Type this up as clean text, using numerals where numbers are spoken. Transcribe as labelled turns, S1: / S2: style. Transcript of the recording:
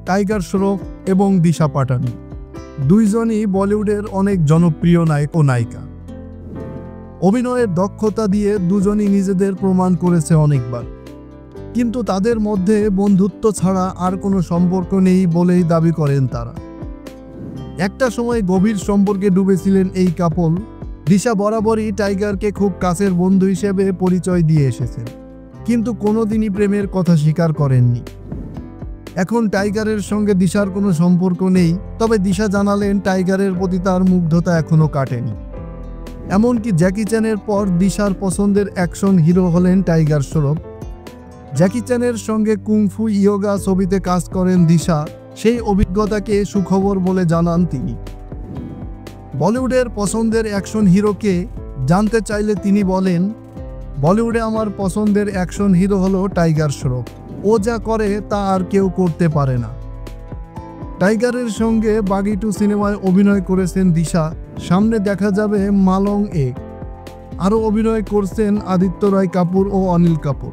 S1: Tiger Shroff এবং দিশা পাটানি। দুইজনই বলিউডের অনেক জনপ্রিয় নায়ক ও নায়িকা। অভিনয়ের দক্ষতা দিয়ে দুজনই নিজেদের প্রমাণ করেছে অনেকবার, কিন্তু তাদের মধ্যে বন্ধুত্ব ছাড়া আর কোনো সম্পর্ক নেই বলেই দাবি করেন তারা। একটা সময় গভীর সম্পর্কে ডুবেছিলেন এই কাপল। দিশা বরাবরই টাইগারকে খুব কাছের বন্ধু হিসেবে পরিচয় দিয়ে এসেছেন, কিন্তু কোনোদিনই প্রেমের কথা স্বীকার করেননি। এখন টাইগারের সঙ্গে দিশার কোনো সম্পর্ক নেই, তবে দিশা জানালেন টাইগারের প্রতি তার মুগ্ধতা এখনও কাটেনি। এমনকি জ্যাকি চ্যানের পর দিশার পছন্দের অ্যাকশন হিরো হলেন টাইগার শ্রফ। জ্যাকি চ্যানের সঙ্গে কুংফু ইয়োগা ছবিতে কাজ করেন দিশা, সেই অভিজ্ঞতাকে সুখবর বলে জানান তিনি। বলিউডের পছন্দের অ্যাকশন হিরোকে জানতে চাইলে তিনি বলেন, বলিউডে আমার পছন্দের অ্যাকশন হিরো হলো টাইগার শ্রফ। ও যা করে তা আর কেউ করতে পারে না। টাইগারের সঙ্গে বাগি 2 সিনেমায় অভিনয় করেছেন দিশা, সামনে দেখা যাবে মালং এ। আরও অভিনয় করছেন আদিত্য রয় কাপুর ও অনিল কাপুর।